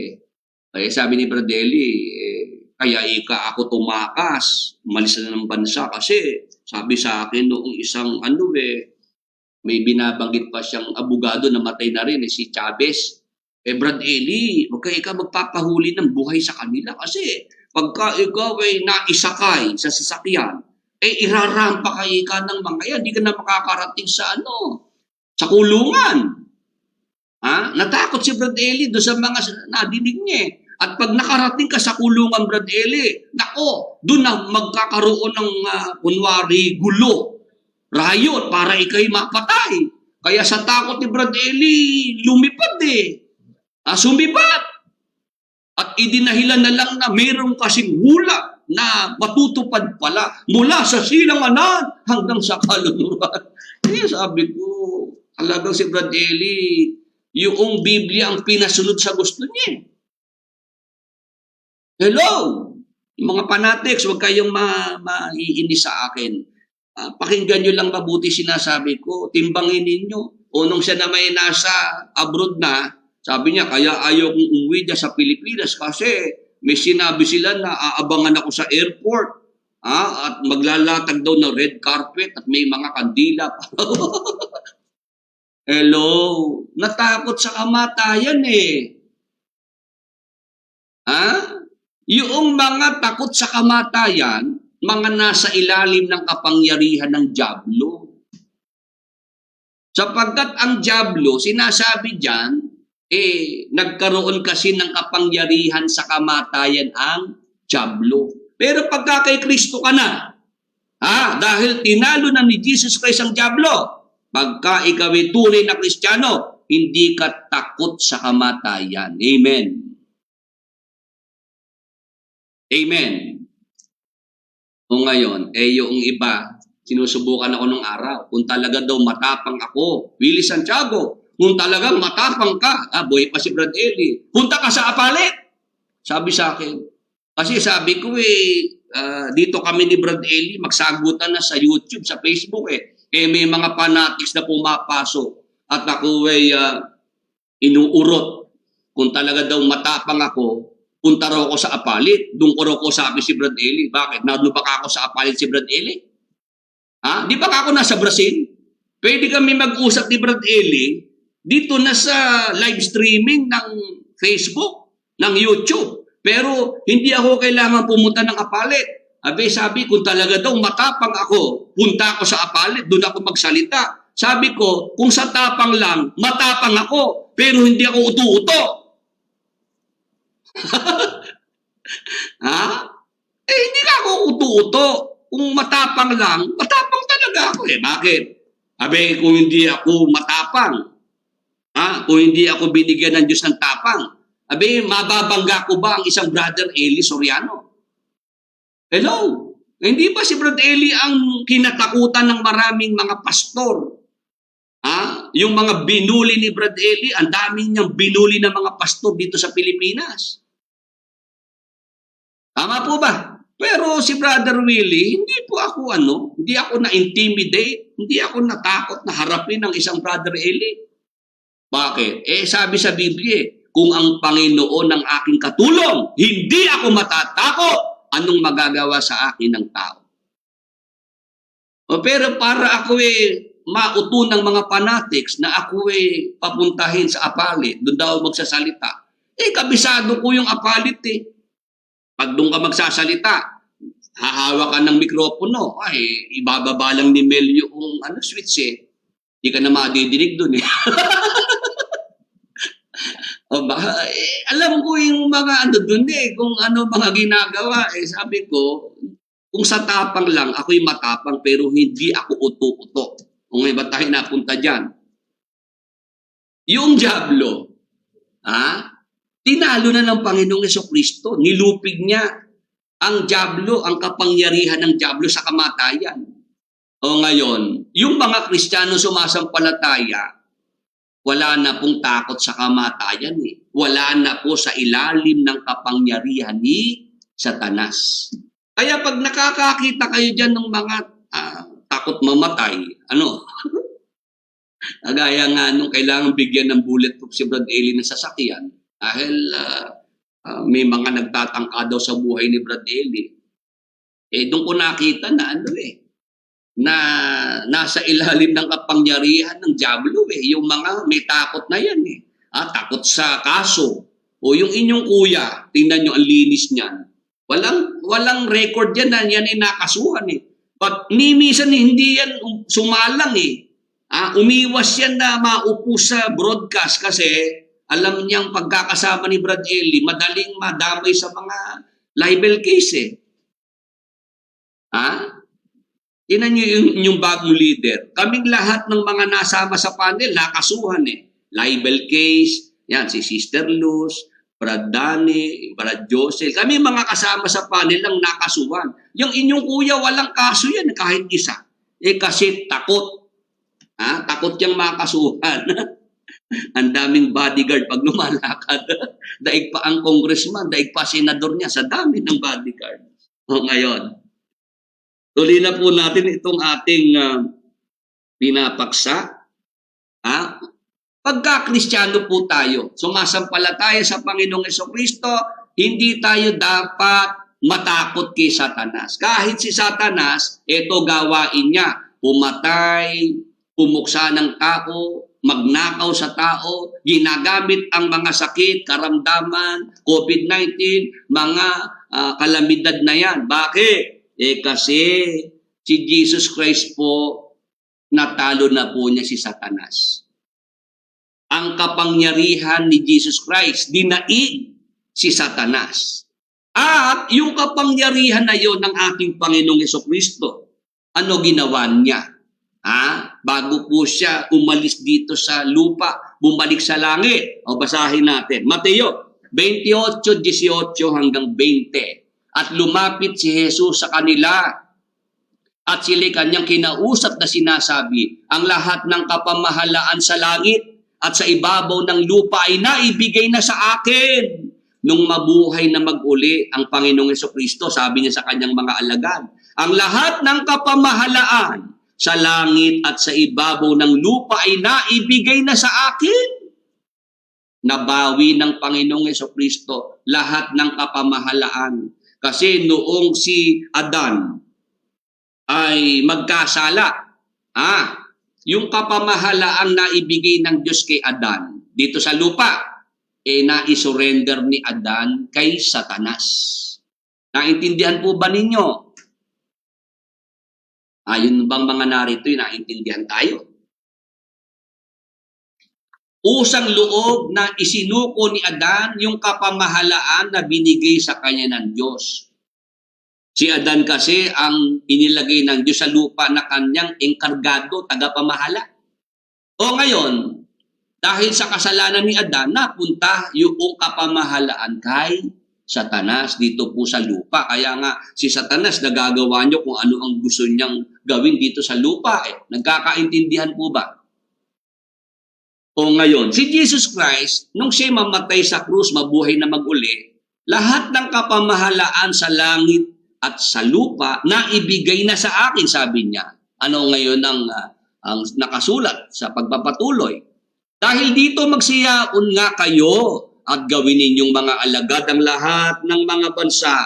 Kaya sabi ni Brad Eli, kaya ako tumakas, umalis na ng bansa kasi sabi sa akin noong isang may binabanggit pa siyang abogado na matay na rin si Chavez. Brad Eli, huwag ka magpapahuli ng buhay sa kanila kasi pagka ikaw ay naisakay sa sasakyan, irarampa ka ng mga yan, hindi ka na makakarating sa sa kulungan. Natakot si Brad Eli doon sa mga nadinig niya. At pag nakarating ka sa kulungan, Brad Eli, nako, doon na magkakaroon ng kunwari gulo, riot para ikay mapatay. Kaya sa takot ni Brad Eli, lumipad sumibat. At idinahilan na lang na mayroong kasing hula na matutupad pala mula sa silanganan hanggang sa kaluluran. Kaya sabi ko, talagang si Brad Eli, yung Biblia ang pinasunod sa gusto niya. Hello! Yung mga fanatics, huwag kayong maiinis sa akin. Pakinggan nyo lang mabuti sinasabi ko. Timbangin ninyo. Nung siya na may nasa abroad na, sabi niya, kaya ayaw kong umuwi dyan sa Pilipinas kasi may sinabi sila na aabangan ako sa airport. At maglalatag daw ng red carpet at may mga kandila. Hello? Natakot sa kamatayan Yung mga takot sa kamatayan, mga nasa ilalim ng kapangyarihan ng dyablo. Sapagkat ang dyablo, sinasabi dyan, nagkaroon kasi ng kapangyarihan sa kamatayan ang dyablo. Pero pagka kay Kristo ka na, dahil tinalo na ni Jesus Christ ang dyablo, pagka ikaw ay tunay na Kristiyano, hindi ka takot sa kamatayan. Amen. Amen. O ngayon, yung iba, sinusubukan ako nung araw. Kung talaga daw matapang ako, Willie Santiago, kung talagang matapang ka, buhay pa si Brad Eli, punta ka sa Apalit. Sabi sa akin. Kasi sabi ko dito kami ni Brad Eli, magsagutan na sa YouTube, sa Facebook may mga fanatics na pumapasok at ako inuurot. Kung talaga daw matapang ako, punta raw ako sa Apalit. Doon ko raw ko sabi si Brad Eli. Bakit? Nalupak ako sa Apalit si Brad Eli? Di ba ako nasa Brazil? Pwede kami mag-usap ni Brad Eli dito na sa live streaming ng Facebook, ng YouTube. Pero hindi ako kailangan pumunta ng Apalit. Sabi, kung talaga daw matapang ako, punta ako sa Apalit, doon ako magsalita. Sabi ko, kung sa tapang lang, matapang ako, pero hindi ako utu-uto. Hindi ka ako utu-uto. Kung matapang lang, matapang talaga ako. Bakit? Kung hindi ako matapang, kung hindi ako binigyan ng Diyos ng tapang, mababangga ko ba ang isang Brother Eli Soriano? Hello? Hindi ba si Brad Eli ang kinatakutan ng maraming mga pastor? Yung mga binuli ni Brad Eli, ang daming niyang binuli ng mga pastor dito sa Pilipinas. Tama po ba? Pero si Brother Willie, hindi po ako hindi ako na-intimidate, hindi ako natakot na harapin ng isang Brother Eli. Bakit? Sabi sa Biblia, kung ang Panginoon ang aking katulong, hindi ako matatakot anong magagawa sa akin ng tao. Pero para ako mauto ng mga fanatics na ako papuntahin sa apalit, doon daw magsasalita. Kabisado ko yung apalit Pag doon ka magsasalita, hahawa ka ng mikropono, ibababa lang ni Mel yung switch Hindi ka na madidinig doon alam ko yung mga doon kung ano mga ginagawa sabi ko, kung sa tapang lang, ako'y matapang pero hindi ako uto-uto. Kung may ba tayo napunta dyan? Yung Diablo, tinalo na ng Panginoong Jesucristo. Nilupig niya ang Diablo, ang kapangyarihan ng Diablo sa kamatayan. Ngayon, yung mga Kristiyano sumasampalataya, wala na pong takot sa kamatayan Wala na po sa ilalim ng kapangyarihan ni Satanas. Kaya pag nakakakita kayo dyan ng mga takot mamatay, gaya nga nung kailangan bigyan ng bulletproof si Brad Eli ng sasakyan dahil may mga nagtatangka daw sa buhay ni Brad Eli. Doon ko nakita na na nasa ilalim ng kapangyarihan ng Diablo yung mga may takot na yan takot sa kaso. O yung inyong kuya, tingnan nyo ang linis niyan. Walang record yan na yan nakasuhan But minsan hindi yan sumalang umiwas yan na maupo sa broadcast kasi alam niyang pagkakasama ni Brad Eli, madaling madamay sa mga libel case Tingnan nyo yung bagong leader. Kaming lahat ng mga nasama sa panel, nakasuhan Libel case, yan, si Sister Luz, Brad Danny, Brad Josel. Kami mga kasama sa panel lang nakasuhan. Yung inyong kuya, walang kaso yan kahit isa. Kasi takot. Takot yung makasuhan. Ang daming bodyguard pag lumalakad. Daig pa ang congressman, daig pa senador niya sa dami ng bodyguard. Ngayon, tuloy na po natin itong ating pinapaksa. Pagka-Kristiyano po tayo, sumasampalataya sa Panginoong Jesucristo, hindi tayo dapat matakot kay Satanas. Kahit si Satanas, ito gawain niya, pumatay, pumuksa ng tao, magnakaw sa tao, ginagamit ang mga sakit, karamdaman, COVID-19, mga kalamidad na yan. Bakit? Kasi si Jesus Christ po, natalo na po niya si Satanas. Ang kapangyarihan ni Jesus Christ, dinaig si Satanas. At yung kapangyarihan na yon ng ating Panginoong Jesucristo, ano ginawa niya? Bago po siya umalis dito sa lupa, bumalik sa langit. Basahin natin. Mateo 28:18 hanggang 20. At lumapit si Jesus sa kanila at sila'y kanyang kinausap na sinasabi, ang lahat ng kapamahalaan sa langit at sa ibabaw ng lupa ay naibigay na sa akin. Nung mabuhay na mag-uli ang Panginoong Jesucristo, sabi niya sa kanyang mga alagad, ang lahat ng kapamahalaan sa langit at sa ibabaw ng lupa ay naibigay na sa akin. Nabawi ng Panginoong Jesucristo lahat ng kapamahalaan. Kasi noong si Adan ay magkasala, yung kapamahalaang naibigay ng Diyos kay Adan dito sa lupa, naisurrender ni Adan kay Satanas. Naintindihan po ba ninyo? Yun bang mga narito, naintindihan tayo? Usang loob na isinuko ni Adan yung kapamahalaan na binigay sa kanya ng Diyos. Si Adan kasi ang inilagay ng Diyos sa lupa na kanyang engkargado, tagapamahala. Ngayon, dahil sa kasalanan ni Adan, napunta yung kapamahalaan kay Satanas dito po sa lupa. Kaya nga, si Satanas nagagawa niyo kung ano ang gusto niyang gawin dito sa lupa. Nagkakaintindihan po ba? Ngayon, si Jesus Christ, nung siya mamatay sa krus, mabuhay na mag-uli, lahat ng kapamahalaan sa langit at sa lupa na ibigay na sa akin, sabi niya. Ano ngayon ang nakasulat sa pagpapatuloy? Dahil dito magsiyaon nga kayo at gawin ninyong mga alagad ang lahat ng mga bansa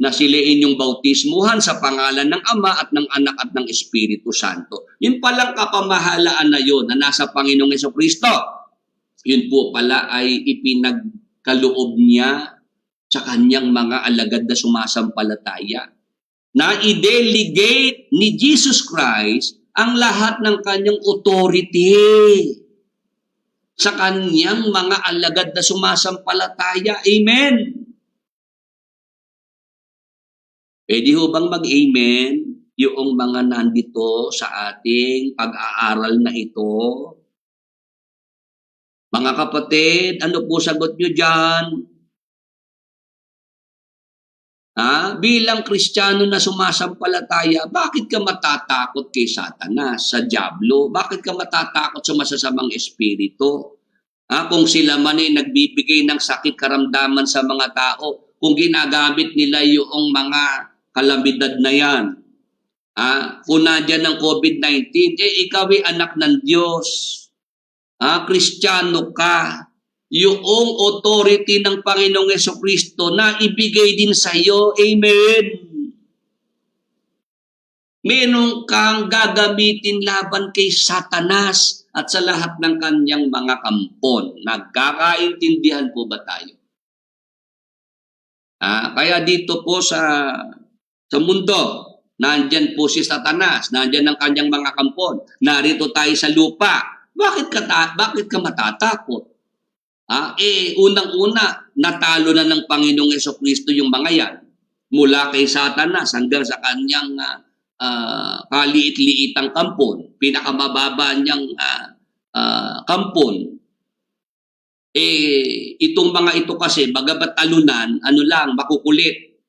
na sila inyong bautismuhan sa pangalan ng Ama at ng Anak at ng Espiritu Santo. Yun palang kapamahalaan na yun na nasa Panginoong Jesucristo. Yun po pala ay ipinagkaloob niya sa kanyang mga alagad na sumasampalataya. Na i-delegate ni Jesus Christ ang lahat ng kanyang authority sa kanyang mga alagad na sumasampalataya. Amen. Pwede ho bang mag-amen yung mga nandito sa ating pag-aaral na ito? Mga kapatid, ano po sagot nyo dyan? Bilang Kristiyano na sumasampalataya, bakit ka matatakot kay Satanas, sa Diablo? Bakit ka matatakot sa masasamang espiritu? Kung sila man ay nagbibigay ng sakit karamdaman sa mga tao, kung ginagamit nila yung mga kalamidad na yan, kung nandiyan ng COVID-19, ikaw ay anak ng Diyos. Kristiyano ka. Yung authority ng Panginoong Jesucristo na ibigay din sa iyo. Amen. Meron kang gagamitin laban kay Satanas at sa lahat ng kanyang mga kampon. Nagkakaintindihan po ba tayo? Kaya dito po sa mundo, nandyan po si Satanas, nandyan ang kanyang mga kampon. Narito tayo sa lupa. Bakit ka matatakot? Unang-una, natalo na ng Panginoong Jesucristo yung mga yan. Mula kay Satanas hanggang sa kanyang kaliit-liitang kampon. Pinakamababa niyang kampon. Itong mga ito kasi, bagabat talunan, makukulit.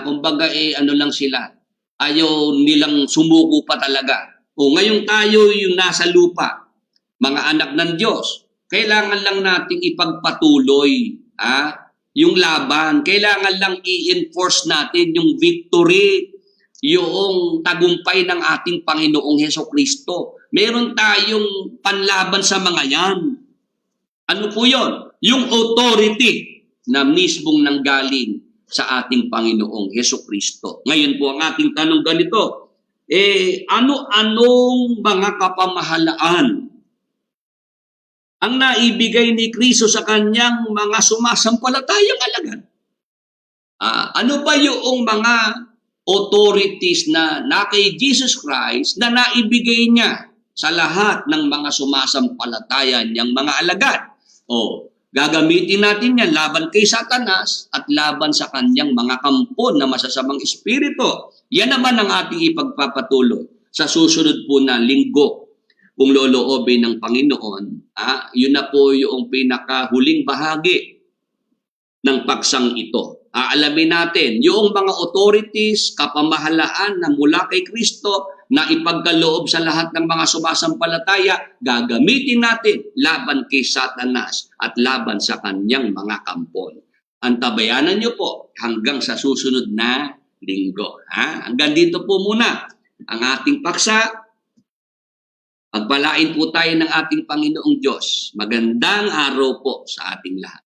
Kumbaga, ano lang sila. Ayaw nilang sumuko pa talaga. Ngayon tayo yung nasa lupa, mga anak ng Diyos. Kailangan lang nating ipagpatuloy yung laban. Kailangan lang i-enforce natin yung victory, yung tagumpay ng ating Panginoong Jesucristo. Meron tayong panlaban sa mga yan. Ano po yun? Yung authority na mismong nanggaling sa ating Panginoong Jesucristo. Ngayon po ang ating tanong ganito, ano-anong mga kapamahalaan ang naibigay ni Kristo sa kanyang mga sumasampalatayang alagad? Ano ba yung mga authorities na kay Jesus Christ na naibigay niya sa lahat ng mga sumasampalataya niyang mga alagad? Gagamitin natin yan laban kay Satanas at laban sa kanyang mga kampon na masasamang espiritu. Yan naman ang ating ipagpapatuloy sa susunod po na linggo. Kung loloobin ng Panginoon, yun na po yung pinakahuling bahagi ng paksang ito. Alamin natin, yung mga authorities, kapamahalaan na mula kay Kristo na ipagkaloob sa lahat ng mga sumasampalataya, gagamitin natin laban kay Satanas at laban sa kanyang mga kampon. Antabayanan niyo po hanggang sa susunod na linggo. Hanggang dito po muna ang ating paksa. Pagpalain po tayo ng ating Panginoong Diyos. Magandang araw po sa ating lahat.